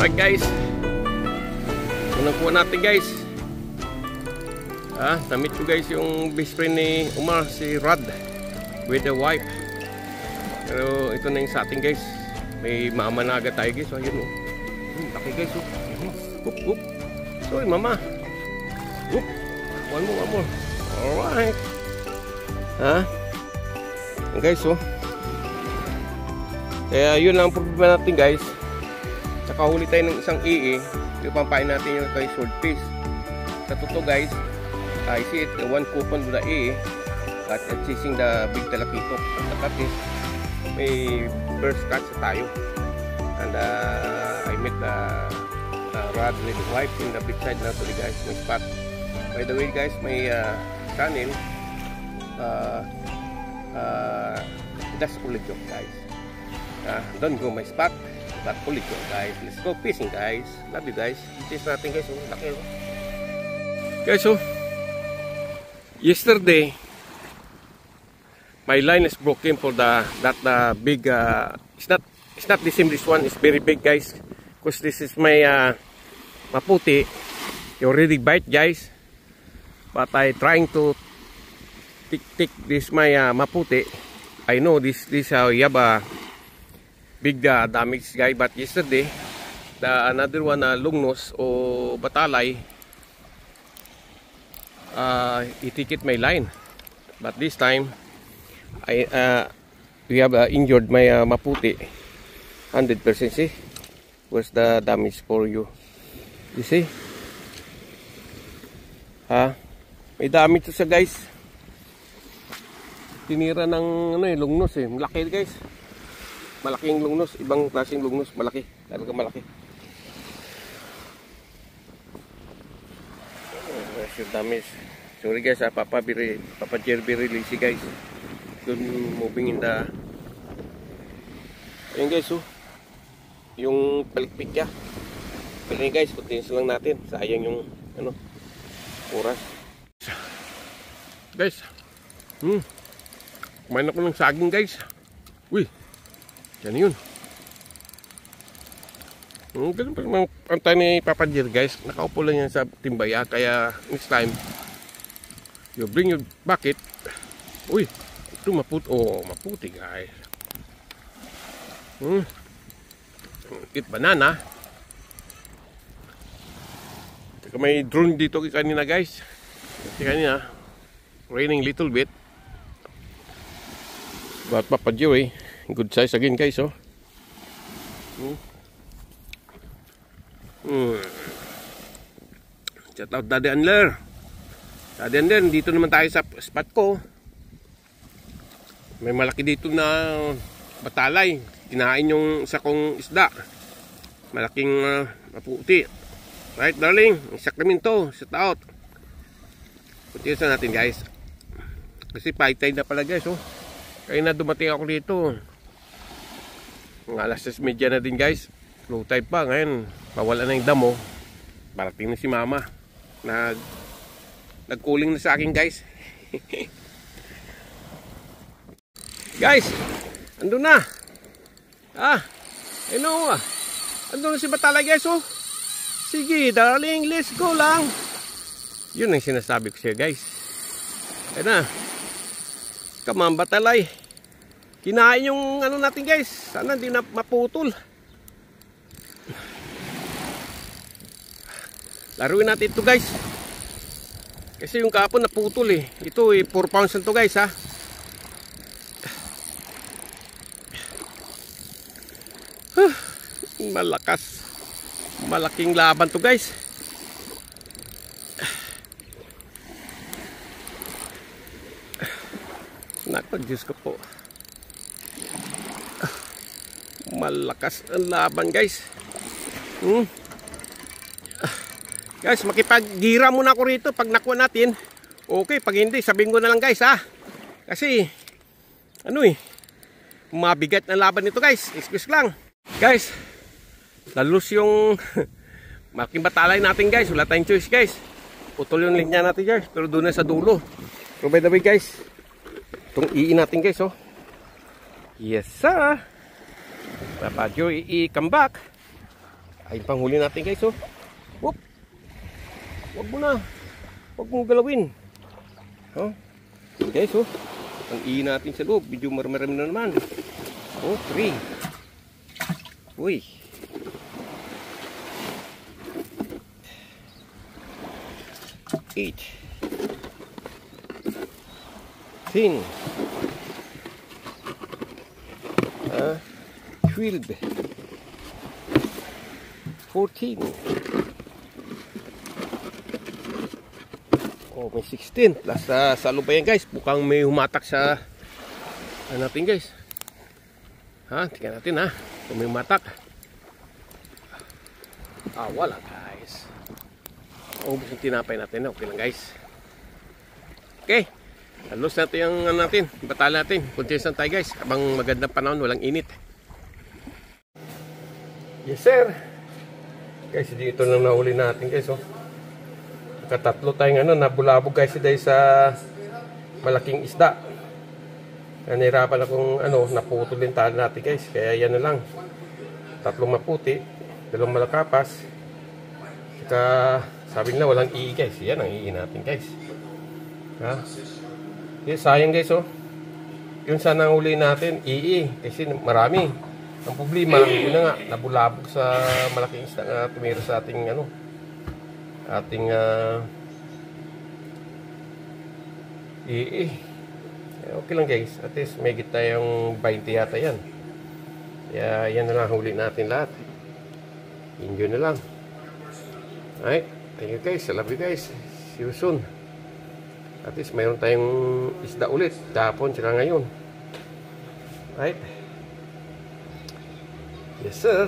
balik guys. Unang kuha natin guys. Namit ko guys yung best friend ni Umar, si Rod with the wife. Pero ito na yung sa atin guys. May mama na agad tayo guys. So ayun oh. Laki guys oh. Whoop whoop. Sorry mama. Whoop. One more. Alright. Guys oh. Kaya yun lang ang problema natin guys. Nakahuli tayo ng isang ii. Ipampain natin yung kay swordfish. Sa totoo guys, I see it, one coupon with the ii, but chasing the big talakitok. At the cut is may first catch tayo. And I met the Rod with the wife in the big side na tuloy guys. May spot. By the way guys, may channel that's Pulicho guys. Don't go my spot, but Pulicho guys. Let's go fishing guys. Love you guys. Chase natin guys. Oh, laki oh. Guys oh, yesterday my line is broken for that big it's not the same. This one is very big guys, because this is my maputi. It already bite guys, but I trying to take this my maputi. I know this you have a big damage guy, but yesterday the another one lungnos o batalay, he take it my line, but this time we have injured my maputi 100%. See where's the damage for you? You see may damage to siya guys. Tinira ng lungnos eh. Malaki guys. Malaking lungnos, ibang klaseng lungnos, malaki, talaga malaki. Where's your damage? Sorry guys, Papa Jerby release guys. Don't moving in the. Ayun guys oh. Yung palikpik niya. Pero guys, continuous lang natin. Sayang yung oras. Guys. Kumain ako ng saging guys. Uy. Yan yun. Ganun pa naman ang tayo ni Papa Jer guys. Nakaupo lang yan sa timbaya. Kaya next time you bring your bucket. Uy. Ito maputi. Oh maputi guys. Eat banana. Teka, may drone dito kanina guys. Kasi kanina raining little bit. But Papa Joey, good size again guys oh. Shout out Daddy Anler. Daddy Anler, dito naman tayo sa spot ko. May malaki dito na batalay. Kinain yung isa kong isda. Malaking maputi. Right darling, Sacramento, shout out. Putisan natin guys. Kasi paitay na pala guys oh. Kaya na dumating ako dito. Mga alas 6:30 na din guys. Low tide pa. Ngayon, pawala na yung damo. Parating na si mama. Nag-cooling na sa akin guys. Guys, andun na. Andun na si Batalay guys oh. Sige darling, let's go lang. Yun ang sinasabi ko siya guys. Ayun na. Come on Batalay. Kinain yung natin guys. Sana hindi na maputol. Laruin natin ito guys. Kasi yung kahapon naputol eh. Ito 4 pounds na ito guys ha. Malakas. Malaking laban to guys. Naku, Diyos ko po. Malakas ang laban guys. Guys, makipag-gira muna ako rito pag nakuha natin. Okay, pag hindi, sabihin ko na lang guys ha. Kasi mabigat na laban nito guys. Excuse lang. Guys, lalos yung malaking batalay natin guys. Wala tayong choice guys. Putol yung linya natin guys. Pero doon na sa dulo. So by the way guys, itong ii natin guys oh. Yes sir. Papa Joey come back. Ay, panghuli natin guys, oh. Whoop. Wag mo na. Wag mong galawin. Oh. Guys, oh. Ang ihi natin sa loob. Medyo marami na naman. Oh, 3. Uy. 8. 10. 12. 14. Oh, may 16. Plus sa loob pa yan guys. Bukang may humatak sa natin guys. Ha? Tingnan natin ha. Kung may humatak. Wala guys. Ubus yung tinapay natin. Okay lang guys. Okay. Halos natin yung natin. Batala natin. Continuous tayo guys. Habang magandang panahon, walang init. Yes sir. Guys, dito lang nahuli natin guys. Oh. Katatlo tayong nabulabog guys dahil sa malaking isda. Nanirapan akong naputulin tayo natin guys. Kaya yan na lang. 3 maputi, 2 malakapas. Saka sabi nila walang ii guys. Yan ang ii natin guys. Ha? Sayang guys oh. Yun sana ang huli natin, ii. Kasi marami. Ang problema, yun na nga, nabulabog sa malaking isda na tumira sa ating ating ii. Okay lang guys. At least may git tayong 20 yata yan. Kaya yan na lang huli natin lahat. Enjoy na lang. Alright. Thank you guys. I love you guys. See you soon. At least mayroon tayong isda ulit. Kahapon sila ngayon. Alright. Yes sir.